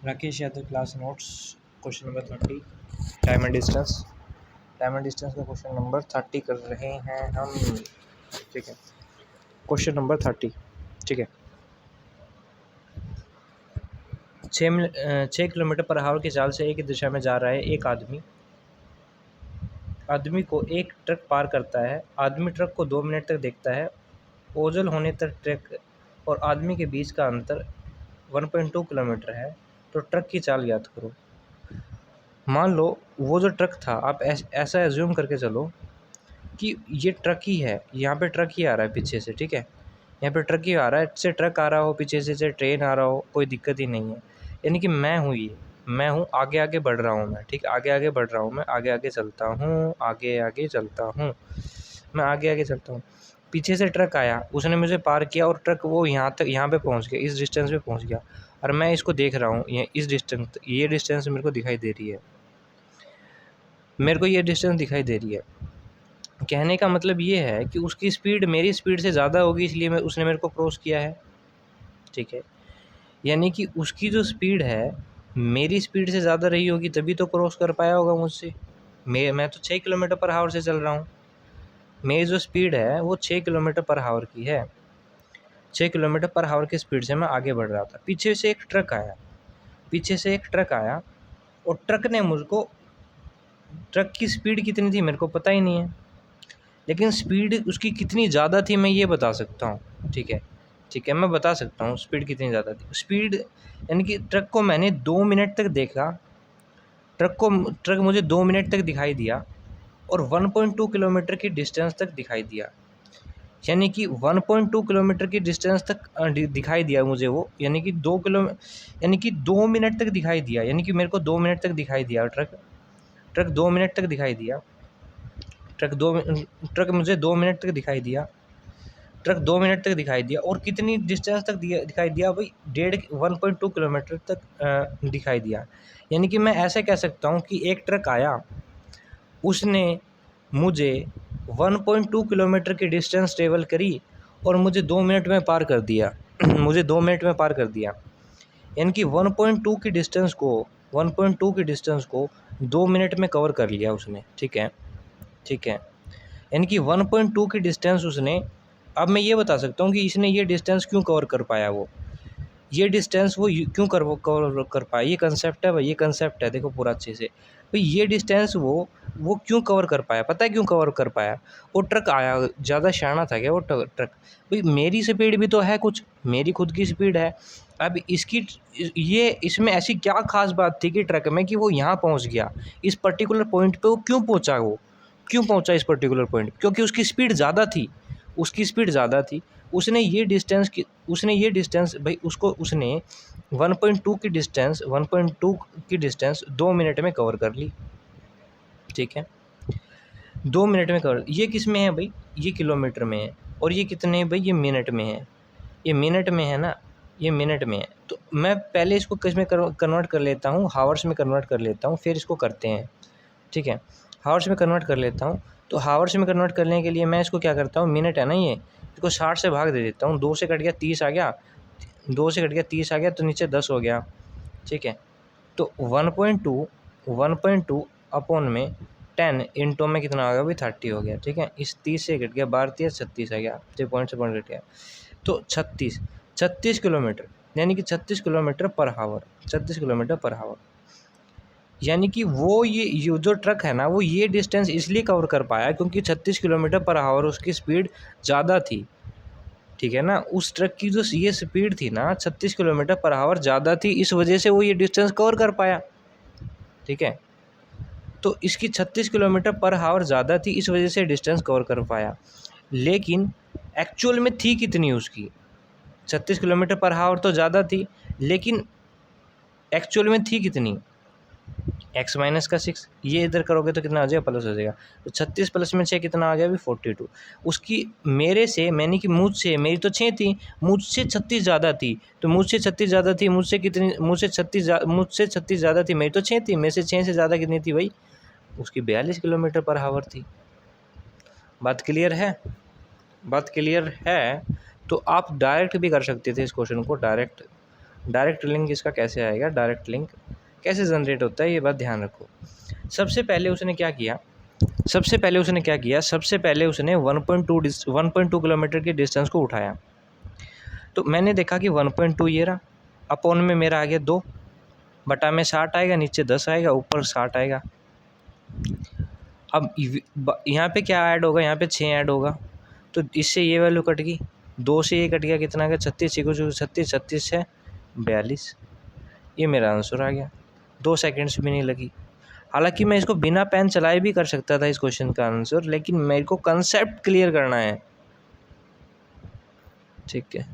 Rakesh Yadav class notes question number 30 time and distance का question number 30 कर रहे हैं हम। ठीक है, क्वेश्चन नंबर 30। ठीक है, 6 किलोमीटर पर आवर की चाल से एक ही दिशा में जा रहा है एक आदमी को एक ट्रक पार करता है। आदमी ट्रक को 2 मिनट तक देखता है। ओझल होने तक ट्रक और आदमी के बीच का अंतर 1.2 किलोमीटर है, तो ट्रक की चाल ज्ञात करो। मान लो वो जो ट्रक था, आप ऐसा एज्यूम करके चलो कि ये ट्रक ही है, यहाँ पे ट्रक ही आ रहा है पीछे से। ठीक है, यहाँ पे ट्रक ही आ रहा है, से ट्रक आ रहा हो पीछे से ट्रेन आ रहा हो, कोई दिक्कत ही नहीं है। यानी कि मैं हूँ, मैं हूँ, आगे आगे बढ़ रहा हूँ मैं। ठीक, आगे आगे बढ़ रहा हूँ मैं, आगे आगे चलता हूँ, आगे आगे चलता हूँ, मैं आगे आगे चलता हूँ। पीछे से ट्रक आया, उसने मुझे पार किया और ट्रक वो यहाँ तक, यहाँ पे पहुँच गया, इस डिस्टेंस पे पहुँच गया, और मैं इसको देख रहा हूँ। ये डिस्टेंस मेरे को दिखाई दे रही है, मेरे को ये डिस्टेंस दिखाई दे रही है। कहने का मतलब ये है कि उसकी स्पीड मेरी स्पीड से ज़्यादा होगी, इसलिए उसने मेरे को क्रॉस किया है। ठीक है, यानी कि उसकी जो स्पीड है मेरी स्पीड से ज़्यादा रही होगी, तभी तो क्रॉस कर पाया होगा मुझसे। मैं तो 6 किलोमीटर पर आवर से चल रहा हूँ, मेरी जो स्पीड है वो 6 किलोमीटर पर आवर की है। 6 किलोमीटर पर आवर की स्पीड से मैं आगे बढ़ रहा था। पीछे से एक ट्रक आया और ट्रक ने मुझको, ट्रक की स्पीड कितनी थी मेरे को पता ही नहीं है, लेकिन स्पीड उसकी कितनी ज़्यादा थी मैं ये बता सकता हूँ। ठीक है, मैं बता सकता हूँ स्पीड कितनी ज़्यादा थी। स्पीड यानी कि ट्रक को मैंने 2 मिनट तक देखा, ट्रक मुझे 2 मिनट तक दिखाई दिया और 1.2 किलोमीटर की डिस्टेंस तक दिखाई दिया। यानी कि 1.2 किलोमीटर की डिस्टेंस तक दिखाई दिया मुझे वो, यानी कि 2 मिनट तक दिखाई दिया। यानी कि मेरे को 2 मिनट तक दिखाई दिया ट्रक 2 मिनट तक दिखाई दिया। ट्रक मुझे 2 मिनट तक दिखाई दिया। ट्रक 2 मिनट तक दिखाई दिया और कितनी डिस्टेंस तक दिखाई दिया भाई? 1.2 किलोमीटर तक दिखाई दिया। यानी कि मैं ऐसे कह सकता हूँ कि एक ट्रक आया, उसने मुझे 1.2 किलोमीटर की डिस्टेंस ट्रेवल करी और मुझे 2 मिनट में पार कर दिया। मुझे 2 मिनट में पार कर दिया। यानी कि 1.2 की डिस्टेंस को 2 मिनट में कवर कर लिया उसने। ठीक है, यानी कि 1.2 की डिस्टेंस उसने, अब मैं ये बता सकता हूँ कि इसने ये डिस्टेंस क्यों कवर कर पाया। ये डिस्टेंस वो क्यों कवर कर पाया, ये कंसेप्ट है भाई, ये कंसेप्ट है, देखो पूरा अच्छे से भाई। ये डिस्टेंस वो क्यों कवर कर पाया, पता है क्यों कवर कर पाया? वो ट्रक आया, ज़्यादा शाना था क्या वो ट्रक? भाई मेरी स्पीड भी तो है कुछ, मेरी खुद की स्पीड है। अब इसमें ऐसी क्या खास बात थी कि ट्रक में कि वो यहाँ पहुँच गया, इस पर्टिकुलर पॉइंट पे वो क्यों पहुँचा इस पर्टिकुलर पॉइंट? क्योंकि उसकी स्पीड ज़्यादा थी, उसने ये डिस्टेंस भाई, उसने 1.2 की डिस्टेंस 2 मिनट में कवर कर ली। ठीक है, 2 मिनट में कवर। ये किस में है भाई? ये किलोमीटर में है। और ये कितने भाई? ये मिनट में है। ये मिनट में है ना, ये मिनट में है। तो मैं पहले इसको किस में कन्वर्ट कर लेता हूँ, हावर्स में कन्वर्ट कर लेता हूँ, फिर इसको करते हैं। ठीक है, हावर्स में कन्वर्ट कर लेता हूँ। तो हावर्स में कन्वर्ट करने के लिए मैं इसको क्या करता हूँ, मिनट है ना ये, इसको 60 से भाग दे देता हूँ। 2 से कट गया 30 आ गया, 2 से कट गया 30 आ गया, तो नीचे 10 हो गया। ठीक है, तो 1.2 अपॉन में 10 इंटू में कितना आ गया भाई? 30 हो गया। ठीक है, इस 30 से कट गया 12 36 आ गया, जो पॉइंट से पॉइंट कट गया, तो 36 किलोमीटर, यानी कि 36 किलोमीटर पर आवर। यानी कि ये जो ट्रक है ना, वो ये डिस्टेंस इसलिए कवर कर पाया क्योंकि 36 किलोमीटर पर आवर उसकी स्पीड ज़्यादा थी। ठीक है ना, उस ट्रक की जो ये स्पीड थी ना, 36 किलोमीटर पर आवर ज़्यादा थी, इस वजह से वो ये डिस्टेंस कवर कर पाया। ठीक है, तो इसकी 36 किलोमीटर पर आवर ज़्यादा थी, इस वजह से डिस्टेंस कवर कर पाया। लेकिन एक्चुअल में थी कितनी उसकी? 36 किलोमीटर पर आवर तो ज़्यादा थी, लेकिन एक्चुअल में थी कितनी? x माइनस का 6, ये इधर करोगे तो कितना आ जाएगा? प्लस हो जाएगा। तो 36 प्लस में 6 कितना आ गया अभी? 42। उसकी मेरे से, यानी कि मुझसे, मेरी तो 6 थी, मुझसे 36 ज़्यादा थी। तो मुझसे 36 ज़्यादा थी, मुझसे 36 ज़्यादा थी, मेरी तो 6 थी, मेरे से 6 से ज़्यादा कितनी थी भाई? उसकी 42 किलोमीटर पर आवर थी। बात क्लियर है? तो आप डायरेक्ट भी कर सकते थे इस क्वेश्चन को, डायरेक्ट डायरेक्ट लिंक इसका कैसे आएगा, डायरेक्ट लिंक कैसे जनरेट होता है, ये बात ध्यान रखो। सबसे पहले उसने क्या किया, सबसे पहले उसने 1.2 किलोमीटर की डिस्टेंस को उठाया। तो मैंने देखा कि 1.2 ये रहा, अपॉन में मेरा आ गया 2, बटा में 60 आएगा, नीचे 10 आएगा, ऊपर 60 आएगा। अब यहाँ पे क्या ऐड होगा, यहाँ पे 6 ऐड होगा, तो इससे ये वैल्यू कट गई, 2 से ये कट गया, कितना आ गया 36, 36, 36 है 42। ये मेरा आंसर आ गया, 2 सेकेंड्स भी नहीं लगी। हालांकि मैं इसको बिना पेन चलाए भी कर सकता था इस क्वेश्चन का आंसर, लेकिन मेरे को कंसेप्ट क्लियर करना है, ठीक है।